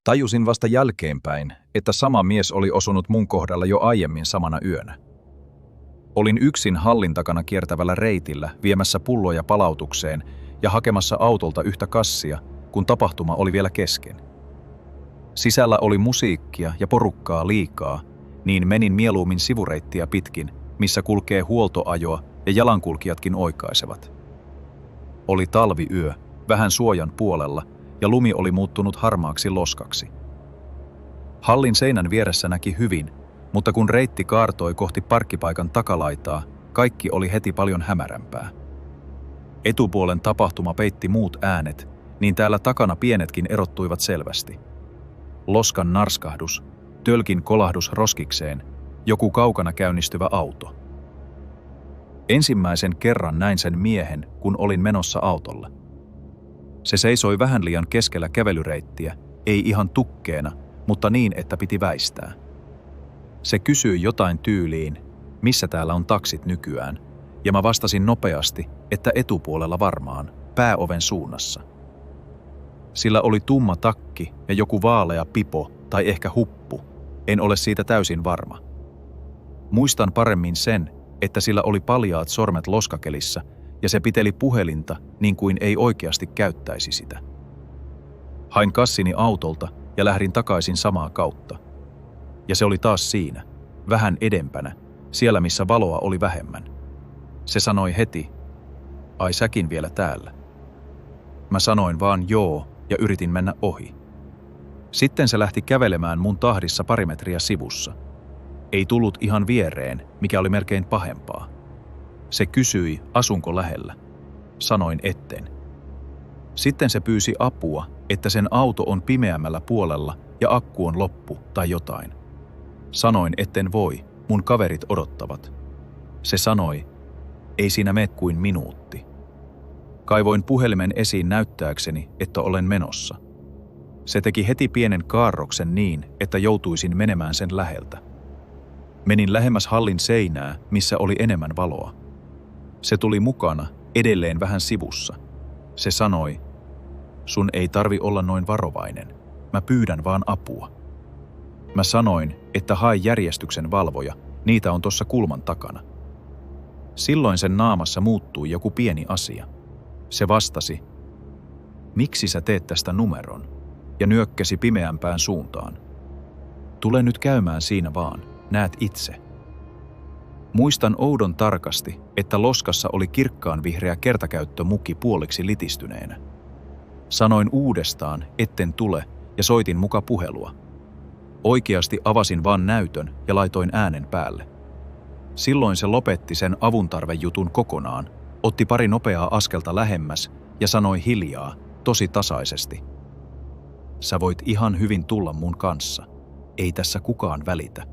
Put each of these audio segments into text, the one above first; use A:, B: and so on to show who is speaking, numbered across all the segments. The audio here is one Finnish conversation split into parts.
A: Tajusin vasta jälkeenpäin, että sama mies oli osunut mun kohdalla jo aiemmin samana yönä. Olin yksin hallin takana kiertävällä reitillä viemässä pulloja palautukseen ja hakemassa autolta yhtä kassia, kun tapahtuma oli vielä kesken. Sisällä oli musiikkia ja porukkaa liikaa, niin menin mieluummin sivureittiä pitkin, missä kulkee huoltoajoa ja jalankulkijatkin oikaisevat. Oli talviyö, vähän suojan puolella, ja lumi oli muuttunut harmaaksi loskaksi. Hallin seinän vieressä näki hyvin, mutta kun reitti kaartoi kohti parkkipaikan takalaitaa, kaikki oli heti paljon hämärämpää. Etupuolen tapahtuma peitti muut äänet, niin täällä takana pienetkin erottuivat selvästi. Loskan narskahdus, tölkin kolahdus roskikseen, joku kaukana käynnistyvä auto. Ensimmäisen kerran näin sen miehen, kun olin menossa autolla. Se seisoi vähän liian keskellä kävelyreittiä, ei ihan tukkeena, mutta niin, että piti väistää. Se kysyi jotain tyyliin, missä täällä on taksit nykyään, ja mä vastasin nopeasti, että etupuolella varmaan, pääoven suunnassa. Sillä oli tumma takki ja joku vaalea pipo tai ehkä huppu, en ole siitä täysin varma. Muistan paremmin sen, että sillä oli paljaat sormet loskakelissä ja se piteli puhelinta niin kuin ei oikeasti käyttäisi sitä. Hain kassini autolta ja lähdin takaisin samaa kautta. Ja se oli taas siinä, vähän edempänä, siellä missä valoa oli vähemmän. Se sanoi heti, ai säkin vielä täällä. Mä sanoin vaan joo ja yritin mennä ohi. Sitten se lähti kävelemään mun tahdissa pari metriä sivussa. Ei tullut ihan viereen, mikä oli melkein pahempaa. Se kysyi, asunko lähellä. Sanoin etten. Sitten se pyysi apua, että sen auto on pimeämmällä puolella ja akku on loppu tai jotain. Sanoin, etten voi, mun kaverit odottavat. Se sanoi, ei siinä mene kuin minuutti. Kaivoin puhelimen esiin näyttääkseni, että olen menossa. Se teki heti pienen kaarroksen niin, että joutuisin menemään sen läheltä. Menin lähemmäs hallin seinää, missä oli enemmän valoa. Se tuli mukana, edelleen vähän sivussa. Se sanoi, sun ei tarvi olla noin varovainen. Mä pyydän vaan apua. Mä sanoin, että hae järjestyksen valvoja, niitä on tuossa kulman takana. Silloin sen naamassa muuttui joku pieni asia. Se vastasi, miksi sä teet tästä numeron? Ja nyökkäsi pimeämpään suuntaan. Tule nyt käymään siinä vaan, näet itse. Muistan oudon tarkasti, että loskassa oli kirkkaan vihreä kertakäyttömuki puoliksi litistyneenä. Sanoin uudestaan, etten tule, ja soitin muka puhelua. Oikeasti avasin vaan näytön ja laitoin äänen päälle. Silloin se lopetti sen avuntarvejutun kokonaan, otti pari nopeaa askelta lähemmäs ja sanoi hiljaa, tosi tasaisesti. Sä voit ihan hyvin tulla mun kanssa. Ei tässä kukaan välitä.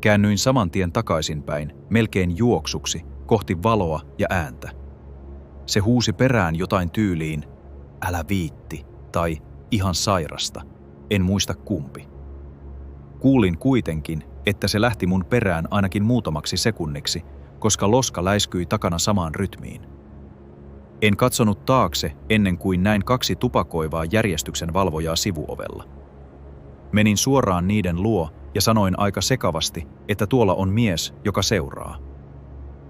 A: Käännyin saman tien takaisinpäin, melkein juoksuksi, kohti valoa ja ääntä. Se huusi perään jotain tyyliin, älä viitti, tai ihan sairasta, en muista kumpi. Kuulin kuitenkin, että se lähti mun perään ainakin muutamaksi sekunniksi, koska loska läiskyi takana samaan rytmiin. En katsonut taakse ennen kuin näin 2 tupakoivaa järjestyksen valvojaa sivuovella. Menin suoraan niiden luo ja sanoin aika sekavasti, että tuolla on mies, joka seuraa.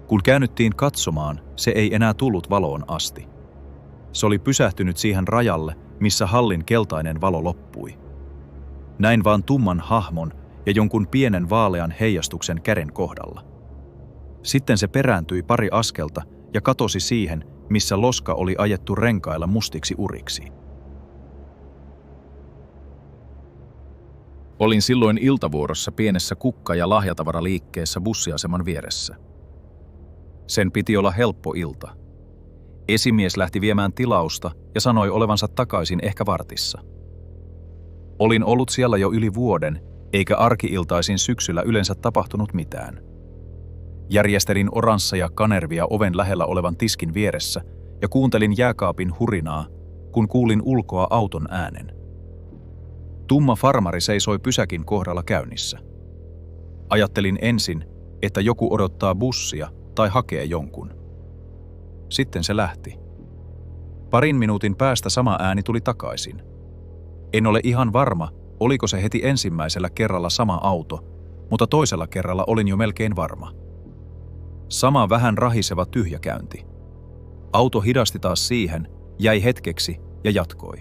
A: Kun käännyttiin katsomaan, se ei enää tullut valoon asti. Se oli pysähtynyt siihen rajalle, missä hallin keltainen valo loppui. Näin vaan tumman hahmon ja jonkun pienen vaalean heijastuksen käden kohdalla. Sitten se perääntyi pari askelta ja katosi siihen, missä loska oli ajettu renkailla mustiksi uriksi. Olin silloin iltavuorossa pienessä kukka- ja lahjatavaraliikkeessä bussiaseman vieressä. Sen piti olla helppo ilta. Esimies lähti viemään tilausta ja sanoi olevansa takaisin ehkä vartissa. Olin ollut siellä jo yli vuoden, eikä arki-iltaisin syksyllä yleensä tapahtunut mitään. Järjestelin oransseja kanervia oven lähellä olevan tiskin vieressä ja kuuntelin jääkaapin hurinaa, kun kuulin ulkoa auton äänen. Tumma farmari seisoi pysäkin kohdalla käynnissä. Ajattelin ensin, että joku odottaa bussia tai hakee jonkun. Sitten se lähti. Parin minuutin päästä sama ääni tuli takaisin. En ole ihan varma, oliko se heti ensimmäisellä kerralla sama auto, mutta toisella kerralla olin jo melkein varma. Sama vähän rahiseva tyhjäkäynti. Auto hidasti taas siihen, jäi hetkeksi ja jatkoi.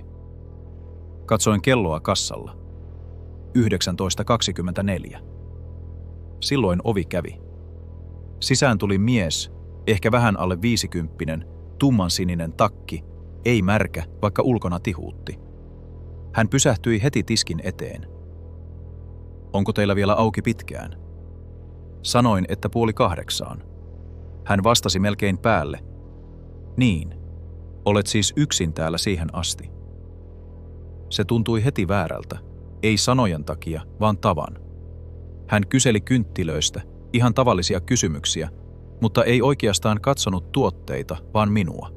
A: Katsoin kelloa kassalla. 19.24. Silloin ovi kävi. Sisään tuli mies, ehkä vähän alle 50, tummansininen takki, ei märkä, vaikka ulkona tihuutti. Hän pysähtyi heti tiskin eteen. Onko teillä vielä auki pitkään? Sanoin, että 7:30. Hän vastasi melkein päälle. Niin, olet siis yksin täällä siihen asti. Se tuntui heti väärältä, ei sanojen takia, vaan tavan. Hän kyseli kynttilöistä, ihan tavallisia kysymyksiä, mutta ei oikeastaan katsonut tuotteita, vaan minua.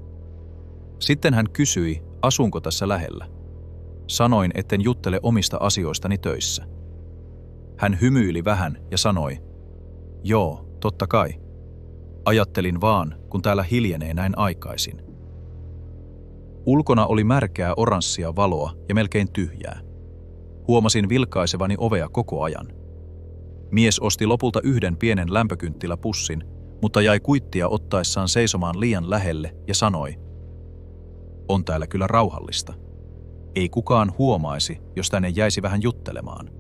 A: Sitten hän kysyi, asunko tässä lähellä. Sanoin, etten juttele omista asioistani töissä. Hän hymyili vähän ja sanoi, joo, totta kai. Ajattelin vaan, kun täällä hiljenee näin aikaisin. Ulkona oli märkää oranssia valoa ja melkein tyhjää. Huomasin vilkaisevani ovea koko ajan. Mies osti lopulta yhden pienen lämpökynttiläpussin, mutta jäi kuittia ottaessaan seisomaan liian lähelle ja sanoi, on täällä kyllä rauhallista. Ei kukaan huomaisi, jos tänne jäisi vähän juttelemaan.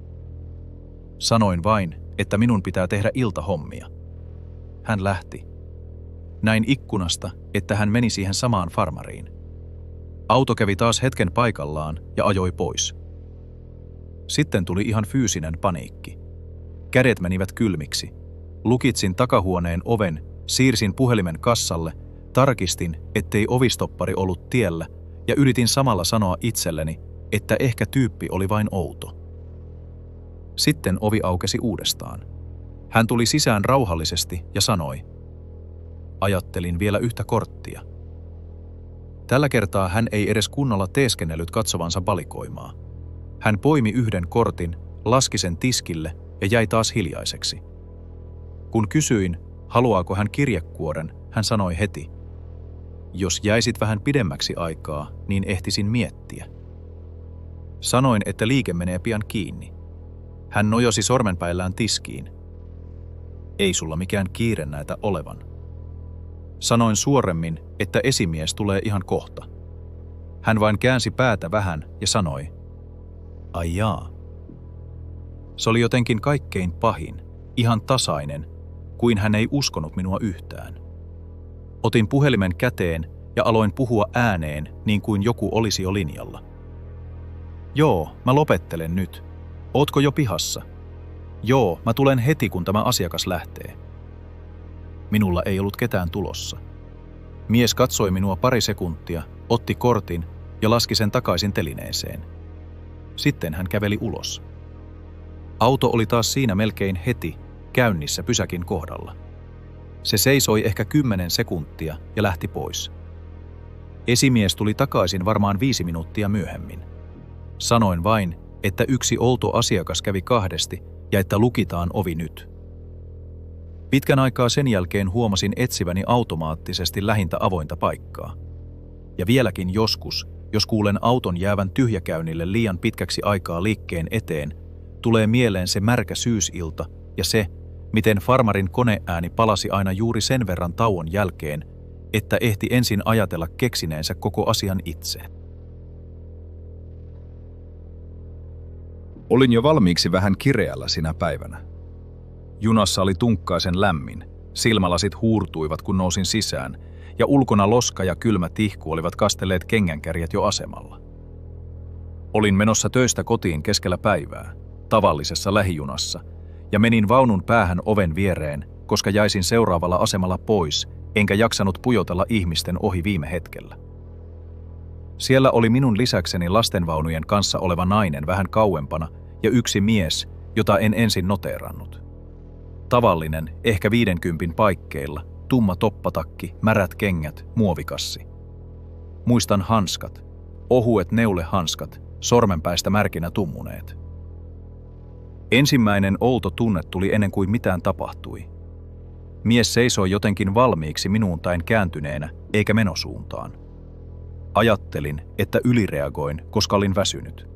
A: Sanoin vain, että minun pitää tehdä iltahommia. Hän lähti. Näin ikkunasta, että hän meni siihen samaan farmariin. Auto kävi taas hetken paikallaan ja ajoi pois. Sitten tuli ihan fyysinen paniikki. Kädet menivät kylmiksi. Lukitsin takahuoneen oven, siirsin puhelimen kassalle, tarkistin, ettei ovistoppari ollut tiellä ja yritin samalla sanoa itselleni, että ehkä tyyppi oli vain outo. Sitten ovi aukesi uudestaan. Hän tuli sisään rauhallisesti ja sanoi, ajattelin vielä yhtä korttia. Tällä kertaa hän ei edes kunnolla teeskennellyt katsovansa valikoimaa. Hän poimi yhden kortin, laski sen tiskille ja jäi taas hiljaiseksi. Kun kysyin, haluaako hän kirjekuoren, hän sanoi heti, jos jäisit vähän pidemmäksi aikaa, niin ehtisin miettiä. Sanoin, että liike menee pian kiinni. Hän nojosi sormenpäillään tiskiin. Ei sulla mikään kiire näitä olevan. Sanoin suoremmin, että esimies tulee ihan kohta. Hän vain käänsi päätä vähän ja sanoi, ai jaa. Se oli jotenkin kaikkein pahin, ihan tasainen, kuin hän ei uskonut minua yhtään. Otin puhelimen käteen ja aloin puhua ääneen niin kuin joku olisi jo linjalla. Joo, mä lopettelen nyt. Ootko jo pihassa? Joo, mä tulen heti kun tämä asiakas lähtee. Minulla ei ollut ketään tulossa. Mies katsoi minua pari sekuntia, otti kortin ja laski sen takaisin telineeseen. Sitten hän käveli ulos. Auto oli taas siinä melkein heti, käynnissä pysäkin kohdalla. Se seisoi ehkä 10 sekuntia ja lähti pois. Esimies tuli takaisin varmaan 5 minuuttia myöhemmin. Sanoin vain, että yksi outo asiakas kävi kahdesti ja että lukitaan ovi nyt. Pitkän aikaa sen jälkeen huomasin etsiväni automaattisesti lähintä avointa paikkaa. Ja vieläkin joskus, jos kuulen auton jäävän tyhjäkäynnille liian pitkäksi aikaa liikkeen eteen, tulee mieleen se märkä syysilta ja se, miten farmarin koneääni palasi aina juuri sen verran tauon jälkeen, että ehti ensin ajatella keksineensä koko asian itse.
B: Olin jo valmiiksi vähän kireällä sinä päivänä. Junassa oli tunkkaisen lämmin, silmälasit huurtuivat kun nousin sisään, ja ulkona loska ja kylmä tihku olivat kastelleet kengänkärjet jo asemalla. Olin menossa töistä kotiin keskellä päivää, tavallisessa lähijunassa, ja menin vaunun päähän oven viereen, koska jäisin seuraavalla asemalla pois, enkä jaksanut pujotella ihmisten ohi viime hetkellä. Siellä oli minun lisäkseni lastenvaunujen kanssa oleva nainen vähän kauempana ja yksi mies, jota en ensin noteerannut. Tavallinen, ehkä 50 paikkeilla, tumma toppatakki, märät kengät, muovikassi. Muistan hanskat, ohuet neulehanskat, sormenpäistä märkinä tummuneet. Ensimmäinen outo tunne tuli ennen kuin mitään tapahtui. Mies seisoi jotenkin valmiiksi minuun päin kääntyneenä, eikä menosuuntaan. Ajattelin, että ylireagoin, koska olin väsynyt.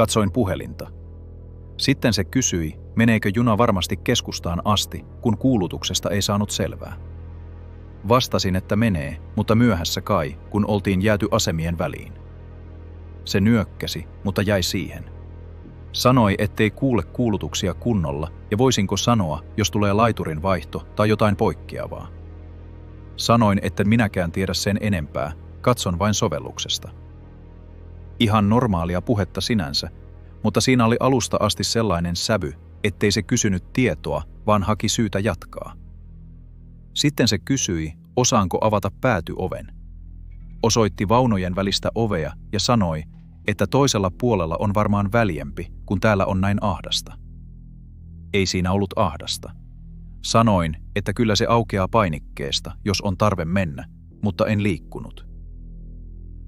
A: Katsoin puhelinta. Sitten se kysyi, meneekö juna varmasti keskustaan asti, kun kuulutuksesta ei saanut selvää. Vastasin, että menee, mutta myöhässä kai, kun oltiin jääty asemien väliin. Se nyökkäsi, mutta jäi siihen. Sanoi, ettei kuule kuulutuksia kunnolla ja voisinko sanoa, jos tulee laiturin vaihto tai jotain poikkeavaa. Sanoin, että minäkään tiedä sen enempää, katson vain sovelluksesta. Ihan normaalia puhetta sinänsä, mutta siinä oli alusta asti sellainen sävy, ettei se kysynyt tietoa, vaan haki syytä jatkaa. Sitten se kysyi, osaanko avata päätyoven. Osoitti vaunojen välistä ovea ja sanoi, että toisella puolella on varmaan väljempi, kun täällä on näin ahdasta. Ei siinä ollut ahdasta. Sanoin, että kyllä se aukeaa painikkeesta, jos on tarve mennä, mutta en liikkunut.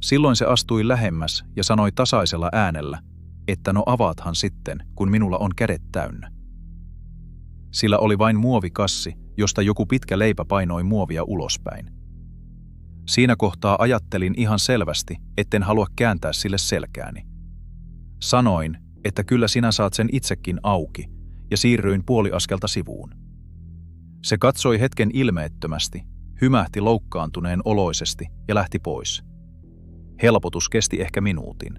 A: Silloin se astui lähemmäs ja sanoi tasaisella äänellä, että no avaathan sitten, kun minulla on kädet täynnä. Sillä oli vain muovikassi, josta joku pitkä leipä painoi muovia ulospäin. Siinä kohtaa ajattelin ihan selvästi, etten halua kääntää sille selkääni. Sanoin, että kyllä sinä saat sen itsekin auki, ja siirryin puoli askelta sivuun. Se katsoi hetken ilmeettömästi, hymähti loukkaantuneen oloisesti ja lähti pois. Helpotus kesti ehkä minuutin.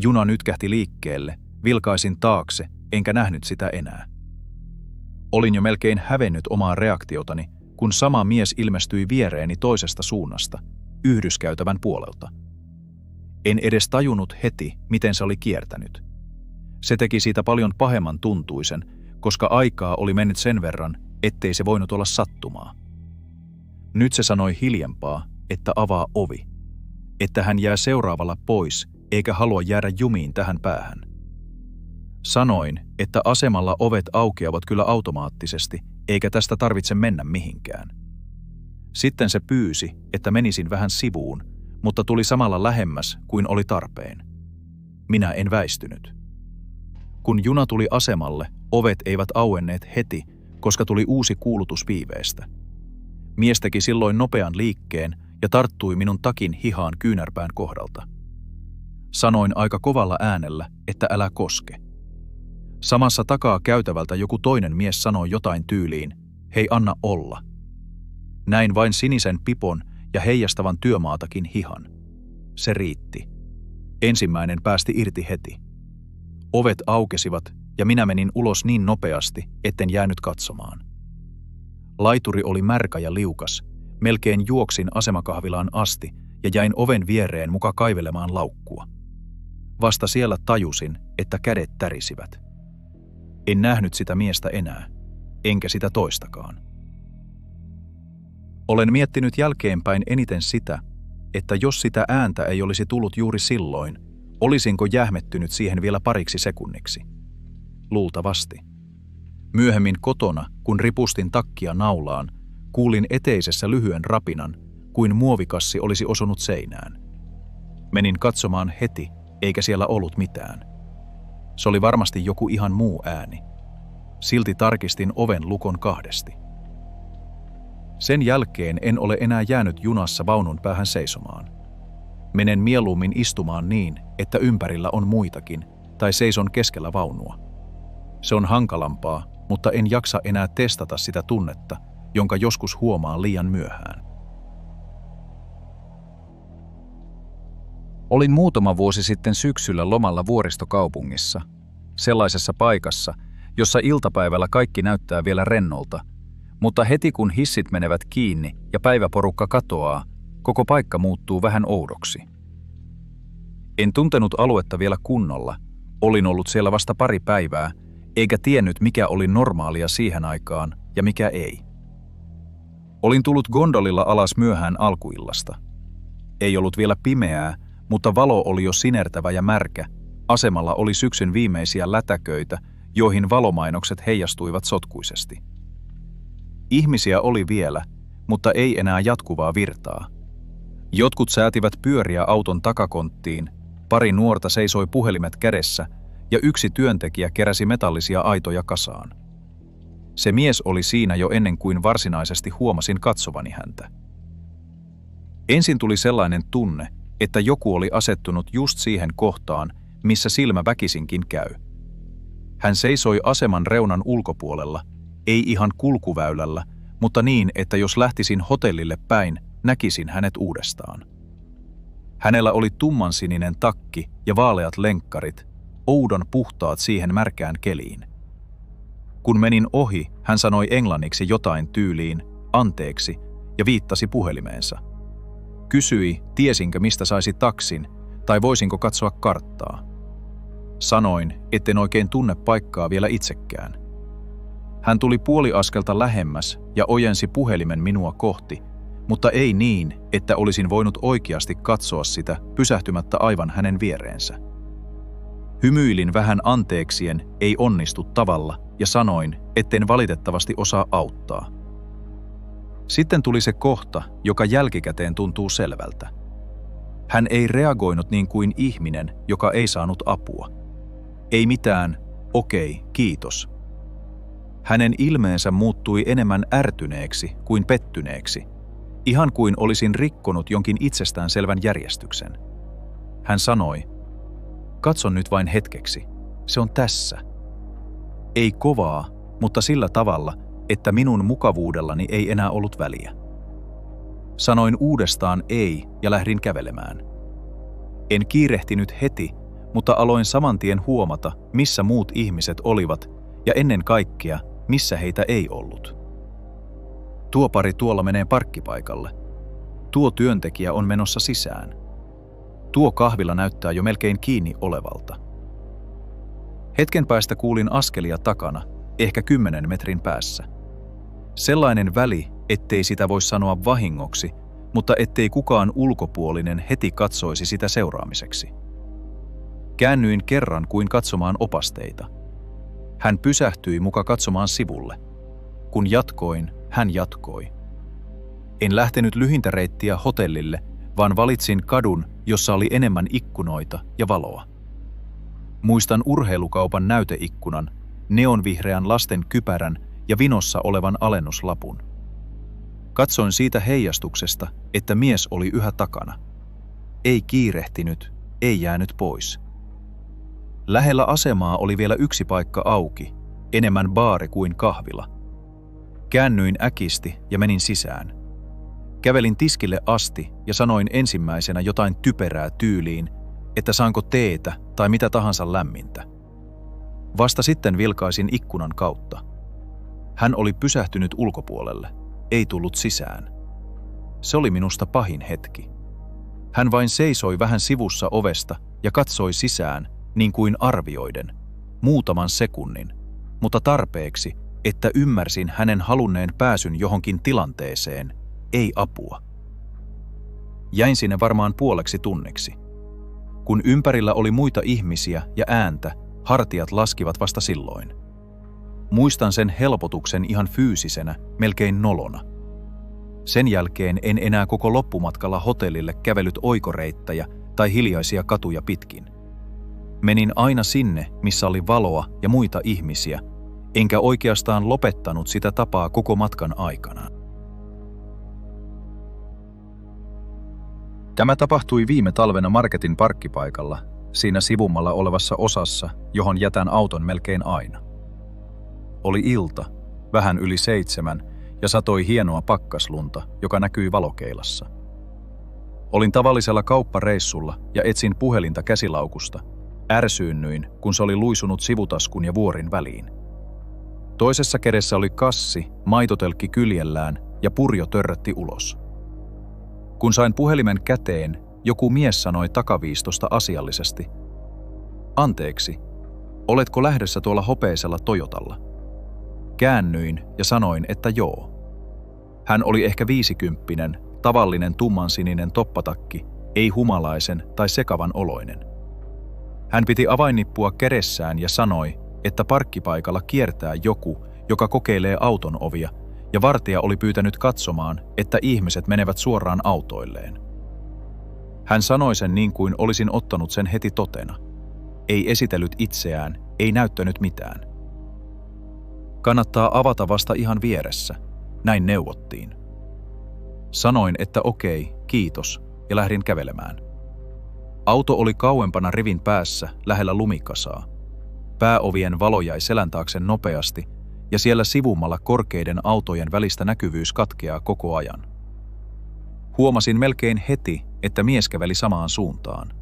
A: Juna nytkähti liikkeelle, vilkaisin taakse, enkä nähnyt sitä enää. Olin jo melkein hävennyt omaa reaktiotani, kun sama mies ilmestyi viereeni toisesta suunnasta, yhdyskäytävän puolelta. En edes tajunnut heti, miten se oli kiertänyt. Se teki siitä paljon pahemman tuntuisen, koska aikaa oli mennyt sen verran, ettei se voinut olla sattumaa. Nyt se sanoi hiljempaa, että avaa ovi, että hän jää seuraavalla pois, eikä halua jäädä jumiin tähän päähän. Sanoin, että asemalla ovet aukeavat kyllä automaattisesti, eikä tästä tarvitse mennä mihinkään. Sitten se pyysi, että menisin vähän sivuun, mutta tuli samalla lähemmäs kuin oli tarpeen. Minä en väistynyt. Kun juna tuli asemalle, ovet eivät auenneet heti, koska tuli uusi kuulutus viiveestä. Mies teki silloin nopean liikkeen ja tarttui minun takin hihaan kyynärpään kohdalta. Sanoin aika kovalla äänellä, että älä koske. Samassa takaa käytävältä joku toinen mies sanoi jotain tyyliin, hei anna olla. Näin vain sinisen pipon ja heijastavan työmaatakin hihan. Se riitti. Ensimmäinen päästi irti heti. Ovet aukesivat ja minä menin ulos niin nopeasti, etten jäänyt katsomaan. Laituri oli märkä ja liukas. Melkein juoksin asemakahvilaan asti ja jäin oven viereen muka kaivelemaan laukkua. Vasta siellä tajusin, että kädet tärisivät. En nähnyt sitä miestä enää, enkä sitä toistakaan. Olen miettinyt jälkeenpäin eniten sitä, että jos sitä ääntä ei olisi tullut juuri silloin, olisinko jähmettynyt siihen vielä pariksi sekunniksi. Luultavasti. Myöhemmin kotona, kun ripustin takkia naulaan, kuulin eteisessä lyhyen rapinan, kuin muovikassi olisi osunut seinään. Menin katsomaan heti, eikä siellä ollut mitään. Se oli varmasti joku ihan muu ääni. Silti tarkistin oven lukon kahdesti. Sen jälkeen en ole enää jäänyt junassa vaunun päähän seisomaan. Menen mieluummin istumaan niin, että ympärillä on muitakin, tai seison keskellä vaunua. Se on hankalampaa, mutta en jaksa enää testata sitä tunnetta, jonka joskus huomaa liian myöhään.
B: Olin muutama vuosi sitten syksyllä lomalla vuoristokaupungissa, sellaisessa paikassa, jossa iltapäivällä kaikki näyttää vielä rennolta, mutta heti kun hissit menevät kiinni ja päiväporukka katoaa, koko paikka muuttuu vähän oudoksi. En tuntenut aluetta vielä kunnolla, olin ollut siellä vasta pari päivää, eikä tiennyt mikä oli normaalia siihen aikaan ja mikä ei. Olin tullut gondolilla alas myöhään alkuillasta. Ei ollut vielä pimeää, mutta valo oli jo sinertävä ja märkä. Asemalla oli syksyn viimeisiä lätäköitä, joihin valomainokset heijastuivat sotkuisesti. Ihmisiä oli vielä, mutta ei enää jatkuvaa virtaa. Jotkut säätivät pyöriä auton takakonttiin, pari nuorta seisoi puhelimet kädessä ja yksi työntekijä keräsi metallisia aitoja kasaan. Se mies oli siinä jo ennen kuin varsinaisesti huomasin katsovani häntä. Ensin tuli sellainen tunne, että joku oli asettunut just siihen kohtaan,
A: missä silmä väkisinkin käy. Hän seisoi aseman reunan ulkopuolella, ei ihan kulkuväylällä, mutta niin, että jos lähtisin hotellille päin, näkisin hänet uudestaan. Hänellä oli tummansininen takki ja vaaleat lenkkarit, oudon puhtaat siihen märkään keliin. Kun menin ohi, hän sanoi englanniksi jotain tyyliin, anteeksi, ja viittasi puhelimeensa. Kysyi, tiesinkö mistä saisi taksin, tai voisinko katsoa karttaa. Sanoin, etten oikein tunne paikkaa vielä itsekään. Hän tuli puoli askelta lähemmäs ja ojensi puhelimen minua kohti, mutta ei niin, että olisin voinut oikeasti katsoa sitä pysähtymättä aivan hänen viereensä. Hymyilin vähän anteeksien ei onnistu tavalla ja sanoin, etten valitettavasti osaa auttaa. Sitten tuli se kohta, joka jälkikäteen tuntuu selvältä. Hän ei reagoinut niin kuin ihminen, joka ei saanut apua. Ei mitään, okei, kiitos. Hänen ilmeensä muuttui enemmän ärtyneeksi kuin pettyneeksi, ihan kuin olisin rikkonut jonkin itsestäänselvän järjestyksen. Hän sanoi, katso nyt vain hetkeksi, se on tässä. Ei kovaa, mutta sillä tavalla, että minun mukavuudellani ei enää ollut väliä. Sanoin uudestaan ei ja lähdin kävelemään. En kiirehtinyt heti, mutta aloin saman tien huomata, missä muut ihmiset olivat ja ennen kaikkea, missä heitä ei ollut. Tuo pari tuolla menee parkkipaikalle. Tuo työntekijä on menossa sisään. Tuo kahvila näyttää jo melkein kiinni olevalta. Hetken päästä kuulin askelia takana, ehkä 10 metrin päässä. Sellainen väli, ettei sitä voi sanoa vahingoksi, mutta ettei kukaan ulkopuolinen heti katsoisi sitä seuraamiseksi. Käännyin kerran kuin katsomaan opasteita. Hän pysähtyi muka katsomaan sivulle. Kun jatkoin, hän jatkoi. En lähtenyt lyhintä reittiä hotellille, vaan valitsin kadun, jossa oli enemmän ikkunoita ja valoa. Muistan urheilukaupan näyteikkunan, neonvihreän lasten kypärän ja vinossa olevan alennuslapun. Katsoin siitä heijastuksesta, että mies oli yhä takana. Ei kiirehtinyt, ei jäänyt pois. Lähellä asemaa oli vielä yksi paikka auki, enemmän baari kuin kahvila. Käännyin äkisti ja menin sisään. Kävelin tiskille asti ja sanoin ensimmäisenä jotain typerää tyyliin, että saanko teetä tai mitä tahansa lämmintä. Vasta sitten vilkaisin ikkunan kautta. Hän oli pysähtynyt ulkopuolelle, ei tullut sisään. Se oli minusta pahin hetki. Hän vain seisoi vähän sivussa ovesta ja katsoi sisään, niin kuin arvioiden, muutaman sekunnin, mutta tarpeeksi, että ymmärsin hänen halunneen pääsyn johonkin tilanteeseen, ei apua. Jäin sinne varmaan puoleksi tunniksi. Kun ympärillä oli muita ihmisiä ja ääntä, hartiat laskivat vasta silloin. Muistan sen helpotuksen ihan fyysisenä, melkein nolona. Sen jälkeen en enää koko loppumatkalla hotellille kävellyt oikoreittejä tai hiljaisia katuja pitkin. Menin aina sinne, missä oli valoa ja muita ihmisiä, enkä oikeastaan lopettanut sitä tapaa koko matkan aikana. Tämä tapahtui viime talvena marketin parkkipaikalla, siinä sivummalla olevassa osassa, johon jätän auton melkein aina. Oli ilta, vähän yli 7, ja satoi hienoa pakkaslunta, joka näkyi valokeilassa. Olin tavallisella kauppareissulla ja etsin puhelinta käsilaukusta. Ärsyynnyin, kun se oli luisunut sivutaskun ja vuorin väliin. Toisessa kädessä oli kassi, maitotelkki kyljellään ja purjo törrötti ulos. Kun sain puhelimen käteen, joku mies sanoi takaviistosta asiallisesti. Anteeksi, oletko lähdössä tuolla hopeisella Toyotalla? Käännyin ja sanoin, että joo. Hän oli ehkä 50, tavallinen tummansininen toppatakki, ei humalaisen tai sekavan oloinen. Hän piti avainnippua kädessään ja sanoi, että parkkipaikalla kiertää joku, joka kokeilee auton ovia, ja vartija oli pyytänyt katsomaan, että ihmiset menevät suoraan autoilleen. Hän sanoi sen niin kuin olisin ottanut sen heti totena. Ei esitellyt itseään, ei näyttänyt mitään. Kannattaa avata vasta ihan vieressä, näin neuvottiin. Sanoin, että okei, kiitos, ja lähdin kävelemään. Auto oli kauempana rivin päässä, lähellä lumikasaa. Pääovien valo jäi selän taakse nopeasti, ja siellä sivummalla korkeiden autojen välistä näkyvyys katkeaa koko ajan. Huomasin melkein heti, että mies käveli samaan suuntaan.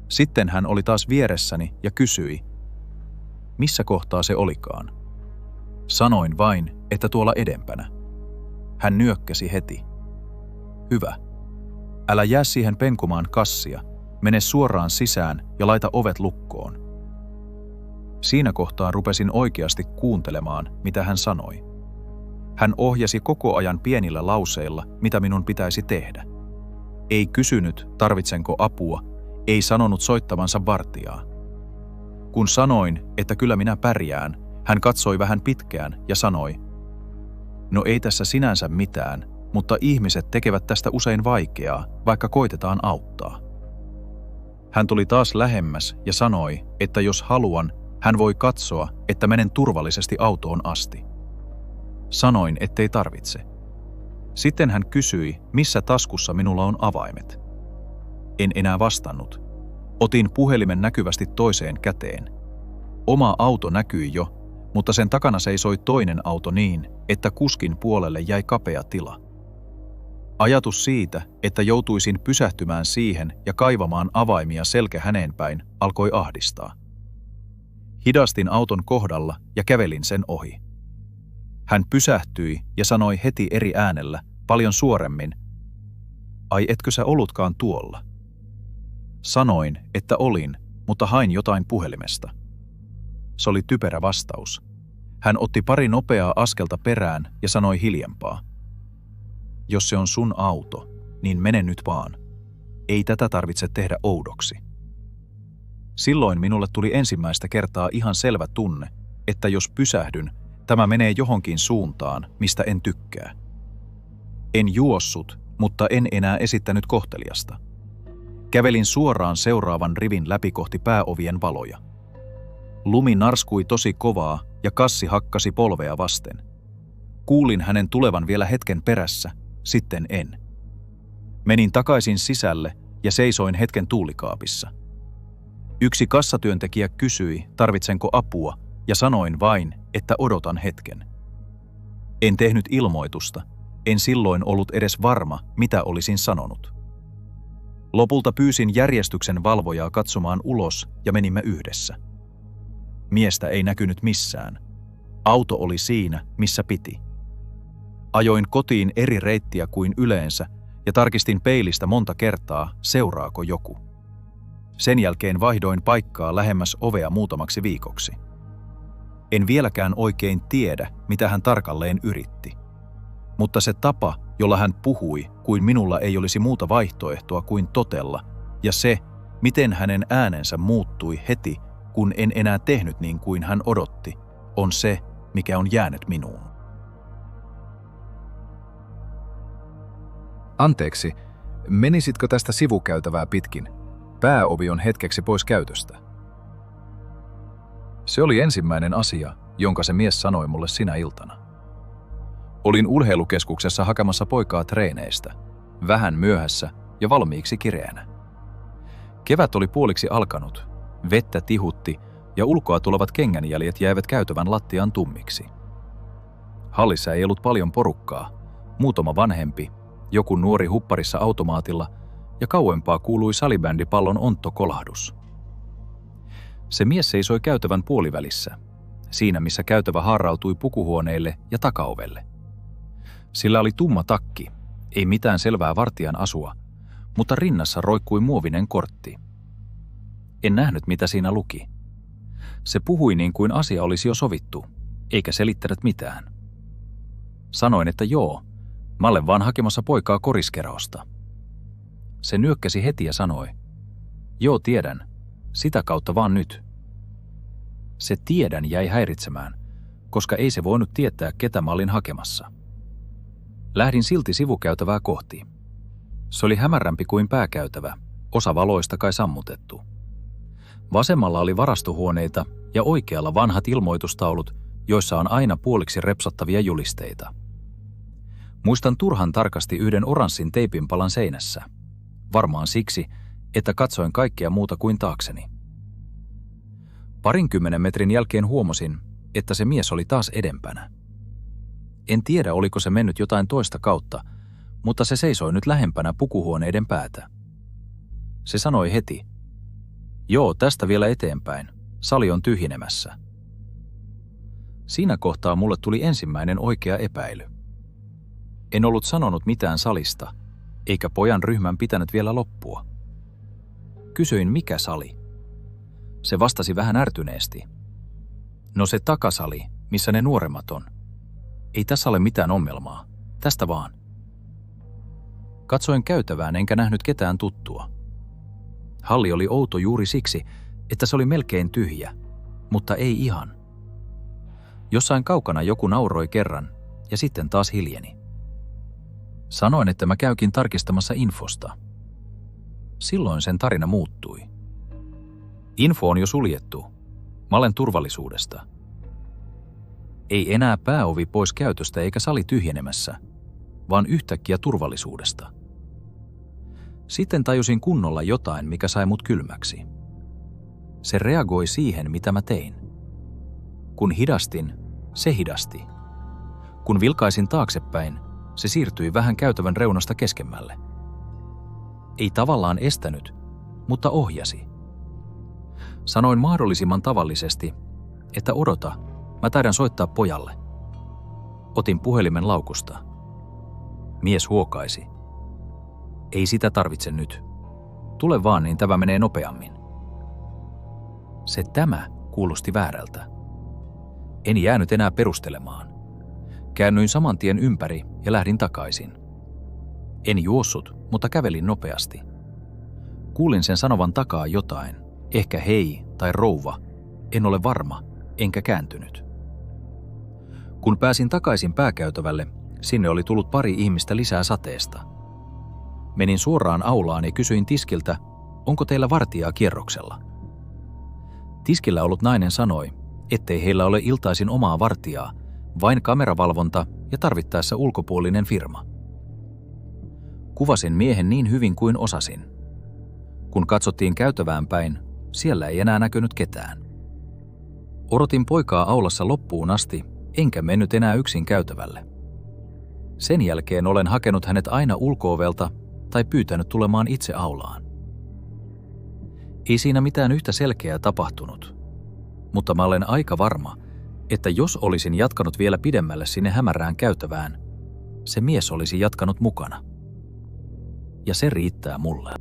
A: Sitten hän oli taas vieressäni ja kysyi, missä kohtaa se olikaan. Sanoin vain, että tuolla edempänä. Hän nyökkäsi heti. Hyvä. Älä jää siihen penkumaan kassia, mene suoraan sisään ja laita ovet lukkoon. Siinä kohtaa rupesin oikeasti kuuntelemaan, mitä hän sanoi. Hän ohjasi koko ajan pienillä lauseilla, mitä minun pitäisi tehdä. Ei kysynyt, tarvitsenko apua, ei sanonut soittavansa vartijaa. Kun sanoin, että kyllä minä pärjään, hän katsoi vähän pitkään ja sanoi, no ei tässä sinänsä mitään, mutta ihmiset tekevät tästä usein vaikeaa, vaikka koitetaan auttaa. Hän tuli taas lähemmäs ja sanoi, että jos haluan, hän voi katsoa, että menen turvallisesti autoon asti. Sanoin, ettei tarvitse. Sitten hän kysyi, missä taskussa minulla on avaimet. En enää vastannut. Otin puhelimen näkyvästi toiseen käteen. Oma auto näkyi jo, mutta sen takana seisoi toinen auto niin, että kuskin puolelle jäi kapea tila. Ajatus siitä, että joutuisin pysähtymään siihen ja kaivamaan avaimia selkä häneen päin, alkoi ahdistaa. Hidastin auton kohdalla ja kävelin sen ohi. Hän pysähtyi ja sanoi heti eri äänellä, paljon suoremmin, ai etkö sä ollutkaan tuolla? Sanoin, että olin, mutta hain jotain puhelimesta. Se oli typerä vastaus. Hän otti pari nopeaa askelta perään ja sanoi hiljempaa. Jos se on sun auto, niin mene nyt vaan. Ei tätä tarvitse tehdä oudoksi. Silloin minulle tuli ensimmäistä kertaa ihan selvä tunne, että jos pysähdyn, tämä menee johonkin suuntaan, mistä en tykkää. En juossut, mutta en enää esittänyt kohteliasta. Kävelin suoraan seuraavan rivin läpi kohti pääovien valoja. Lumi narskui tosi kovaa ja kassi hakkasi polvea vasten. Kuulin hänen tulevan vielä hetken perässä, sitten en. Menin takaisin sisälle ja seisoin hetken tuulikaapissa. Yksi kassatyöntekijä kysyi, tarvitsenko apua, ja sanoin vain, että odotan hetken. En tehnyt ilmoitusta, en silloin ollut edes varma, mitä olisin sanonut. Lopulta pyysin järjestyksen valvojaa katsomaan ulos ja menimme yhdessä. Miestä ei näkynyt missään. Auto oli siinä, missä piti. Ajoin kotiin eri reittiä kuin yleensä ja tarkistin peilistä monta kertaa, seuraako joku. Sen jälkeen vaihdoin paikkaa lähemmäs ovea muutamaksi viikoksi. En vieläkään oikein tiedä, mitä hän tarkalleen yritti. Mutta se tapa, jolla hän puhui, kuin minulla ei olisi muuta vaihtoehtoa kuin totella, ja se, miten hänen äänensä muuttui heti, kun en enää tehnyt niin kuin hän odotti, on se, mikä on jäänyt minuun.
B: Anteeksi, menisitkö tästä sivukäytävää pitkin? Pääovi on hetkeksi pois käytöstä. Se oli ensimmäinen asia, jonka se mies sanoi mulle sinä iltana. Olin urheilukeskuksessa hakemassa poikaa treeneistä, vähän myöhässä ja valmiiksi kireänä. Kevät oli puoliksi alkanut, vettä tihutti ja ulkoa tulevat kengänjäljet jäivät käytävän lattiaan tummiksi. Hallissa ei ollut paljon porukkaa, muutama vanhempi, joku nuori hupparissa automaatilla ja kauempaa kuului salibändipallon ontto-kolahdus. Se mies seisoi käytävän puolivälissä, siinä missä käytävä haarautui pukuhuoneille ja takaovelle. Sillä oli tumma takki, ei mitään selvää vartijan asua, mutta rinnassa roikkui muovinen kortti. En nähnyt, mitä siinä luki. Se puhui niin kuin asia olisi jo sovittu, eikä selittänyt mitään. Sanoin, että joo, mä olen vaan hakemassa poikaa koriskerosta. Se nyökkäsi heti ja sanoi, joo tiedän, sitä kautta vaan nyt. Se tiedän jäi häiritsemään, koska ei se voinut tietää, ketä mä olin hakemassa. Lähdin silti sivukäytävää kohti. Se oli hämärämpi kuin pääkäytävä, osa valoista kai sammutettu. Vasemmalla oli varastohuoneita ja oikealla vanhat ilmoitustaulut, joissa on aina puoliksi repsottavia julisteita. Muistan turhan tarkasti yhden oranssin teipinpalan seinässä. Varmaan siksi, että katsoin kaikkea muuta kuin taakseni. 20 metrin jälkeen huomasin, että se mies oli taas edempänä. En tiedä, oliko se mennyt jotain toista kautta, mutta se seisoi nyt lähempänä pukuhuoneiden päätä. Se sanoi heti, "Joo, tästä vielä eteenpäin. Sali on tyhjenemässä." Siinä kohtaa mulle tuli ensimmäinen oikea epäily. En ollut sanonut mitään salista, eikä pojan ryhmän pitänyt vielä loppua. Kysyin, mikä sali. Se vastasi vähän ärtyneesti. "No se takasali, missä ne nuoremmat on. Ei tässä ole mitään ongelmaa. Tästä vaan." Katsoin käytävään enkä nähnyt ketään tuttua. Halli oli outo juuri siksi, että se oli melkein tyhjä, mutta ei ihan. Jossain kaukana joku nauroi kerran ja sitten taas hiljeni. Sanoin, että mä käykin tarkistamassa infosta. Silloin sen tarina muuttui. "Info on jo suljettu. Mä olen turvallisuudesta." Ei enää pääovi pois käytöstä eikä sali tyhjenemässä, vaan yhtäkkiä turvallisuudesta. Sitten tajusin kunnolla jotain, mikä sai mut kylmäksi. Se reagoi siihen, mitä mä tein. Kun hidastin, se hidasti. Kun vilkaisin taaksepäin, se siirtyi vähän käytävän reunasta keskemmälle. Ei tavallaan estänyt, mutta ohjasi. Sanoin mahdollisimman tavallisesti, että odota, mä taidan soittaa pojalle. Otin puhelimen laukusta. Mies huokaisi. "Ei sitä tarvitse nyt. Tule vaan, niin tämä menee nopeammin." Se "tämä" kuulosti väärältä. En jäänyt enää perustelemaan. Käännyin saman tien ympäri ja lähdin takaisin. En juossut, mutta kävelin nopeasti. Kuulin sen sanovan takaa jotain, ehkä hei tai rouva. En ole varma, enkä kääntynyt. Kun pääsin takaisin pääkäytävälle, sinne oli tullut pari ihmistä lisää sateesta. Menin suoraan aulaan ja kysyin tiskiltä, "Onko teillä vartijaa kierroksella?" Tiskillä ollut nainen sanoi, ettei heillä ole iltaisin omaa vartijaa, vain kameravalvonta ja tarvittaessa ulkopuolinen firma. Kuvasin miehen niin hyvin kuin osasin. Kun katsottiin käytävään päin, siellä ei enää näkynyt ketään. Odotin poikaa aulassa loppuun asti, enkä mennyt enää yksin käytävälle. Sen jälkeen olen hakenut hänet aina ulko-ovelta tai pyytänyt tulemaan itse aulaan. Ei siinä mitään yhtä selkeää tapahtunut, mutta mä olen aika varma, että jos olisin jatkanut vielä pidemmälle sinne hämärään käytävään, se mies olisi jatkanut mukana. Ja se riittää mulle.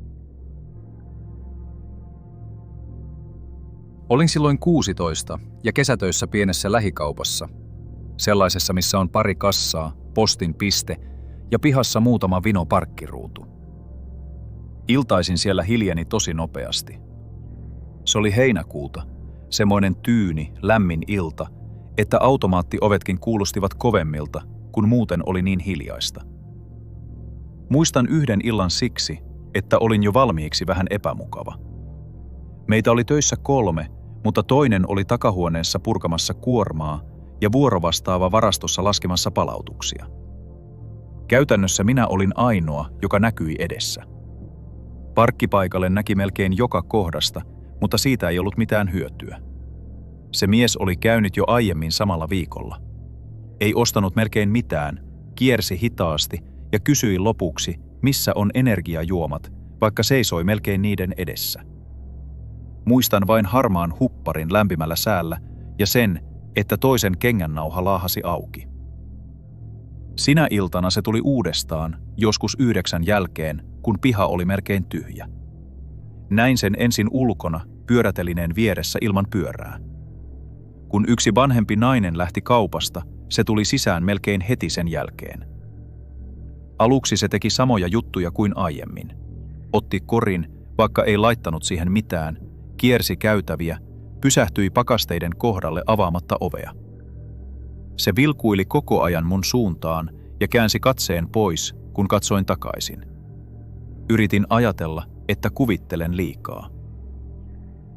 C: Olin silloin 16 ja kesätöissä pienessä lähikaupassa. Sellaisessa, missä on pari kassaa, postin piste ja pihassa muutama vino parkkiruutu. Iltaisin siellä hiljeni tosi nopeasti. Se oli heinäkuuta, semmoinen tyyni, lämmin ilta, että automaattiovetkin kuulostivat kovemmilta, kun muuten oli niin hiljaista. Muistan yhden illan siksi, että olin jo valmiiksi vähän epämukava. Meitä oli töissä 3, mutta toinen oli takahuoneessa purkamassa kuormaa ja vuorovastaava varastossa laskemassa palautuksia. Käytännössä minä olin ainoa, joka näkyi edessä. Parkkipaikalle näki melkein joka kohdasta, mutta siitä ei ollut mitään hyötyä. Se mies oli käynyt jo aiemmin samalla viikolla. Ei ostanut melkein mitään, kiersi hitaasti ja kysyi lopuksi, missä on energiajuomat, vaikka seisoi melkein niiden edessä. Muistan vain harmaan hupparin lämpimällä säällä ja sen, että toisen kengännauha laahasi auki. Sinä iltana se tuli uudestaan, joskus 9 jälkeen, kun piha oli melkein tyhjä. Näin sen ensin ulkona, pyörätelineen vieressä ilman pyörää. Kun yksi vanhempi nainen lähti kaupasta, se tuli sisään melkein heti sen jälkeen. Aluksi se teki samoja juttuja kuin aiemmin. Otti korin, vaikka ei laittanut siihen mitään, kiersi käytäviä, pysähtyi pakasteiden kohdalle avaamatta ovea. Se vilkuili koko ajan mun suuntaan ja käänsi katseen pois, kun katsoin takaisin. Yritin ajatella, että kuvittelen liikaa.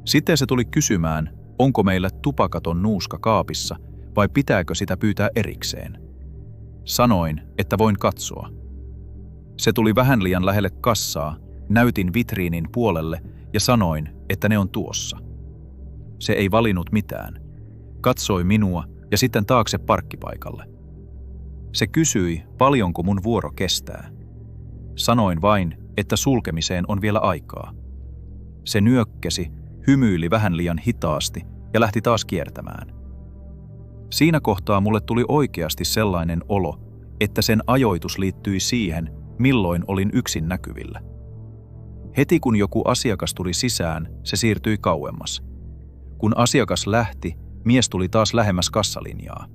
C: Sitten se tuli kysymään, onko meillä tupakaton nuuska kaapissa vai pitääkö sitä pyytää erikseen. Sanoin, että voin katsoa. Se tuli vähän liian lähelle kassaa
A: Näytin vitriinin puolelle ja sanoin, että ne on tuossa. Se ei valinnut mitään. Katsoi minua ja sitten taakse parkkipaikalle. Se kysyi, paljonko mun vuoro kestää. Sanoin vain, että sulkemiseen on vielä aikaa. Se nyökkäsi, hymyili vähän liian hitaasti ja lähti taas kiertämään. Siinä kohtaa mulle tuli oikeasti sellainen olo, että sen ajoitus liittyi siihen, milloin olin yksin näkyvillä. Heti kun joku asiakas tuli sisään, se siirtyi kauemmas. Kun asiakas lähti, mies tuli taas lähemmäs kassalinjaa.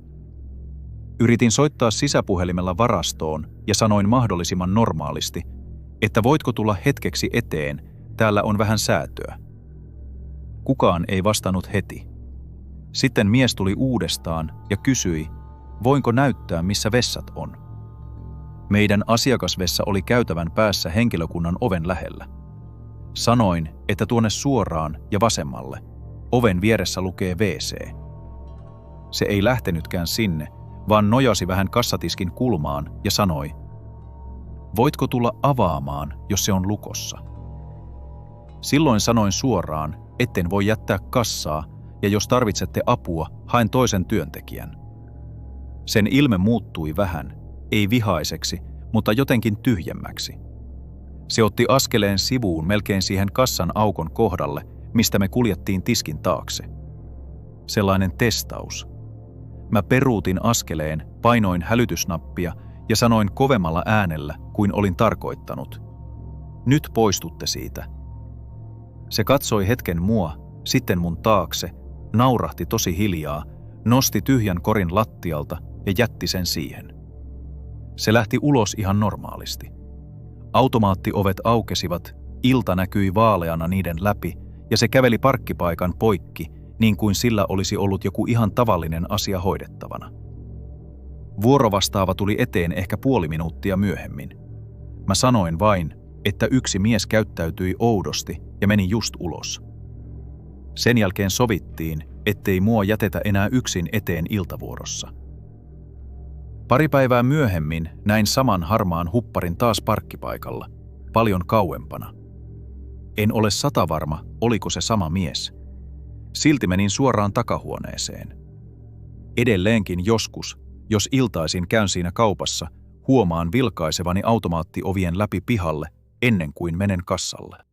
A: Yritin soittaa sisäpuhelimella varastoon ja sanoin mahdollisimman normaalisti, että voitko tulla hetkeksi eteen, täällä on vähän säätöä. Kukaan ei vastannut heti. Sitten mies tuli uudestaan ja kysyi, voinko näyttää, missä vessat on. Meidän asiakasvessa oli käytävän päässä henkilökunnan oven lähellä. Sanoin, että tuonne suoraan ja vasemmalle. Oven vieressä lukee WC. Se ei lähtenytkään sinne, vaan nojasi vähän kassatiskin kulmaan ja sanoi, voitko tulla avaamaan, jos se on lukossa? Silloin sanoin suoraan, etten voi jättää kassaa, ja jos tarvitsette apua, haen toisen työntekijän. Sen ilme muuttui vähän, ei vihaiseksi, mutta jotenkin tyhjemmäksi. Se otti askeleen sivuun melkein siihen kassan aukon kohdalle, mistä me kuljettiin tiskin taakse. Sellainen testaus. Mä peruutin askeleen, painoin hälytysnappia ja sanoin kovemmalla äänellä kuin olin tarkoittanut. Nyt poistutte siitä. Se katsoi hetken mua, sitten mun taakse, naurahti tosi hiljaa, nosti tyhjän korin lattialta ja jätti sen siihen. Se lähti ulos ihan normaalisti. Automaattiovet aukesivat, ilta näkyi vaaleana niiden läpi ja se käveli parkkipaikan poikki, niin kuin sillä olisi ollut joku ihan tavallinen asia hoidettavana. Vuorovastaava tuli eteen ehkä puoli minuuttia myöhemmin. Mä sanoin vain, että yksi mies käyttäytyi oudosti ja meni just ulos. Sen jälkeen sovittiin, ettei mua jätetä enää yksin eteen iltavuorossa. Pari päivää myöhemmin näin saman harmaan hupparin taas parkkipaikalla, paljon kauempana. En ole satavarma, oliko se sama mies. Silti menin suoraan takahuoneeseen. Edelleenkin joskus, jos iltaisin käyn siinä kaupassa, huomaan vilkaisevani automaattiovien läpi pihalle ennen kuin menen kassalle.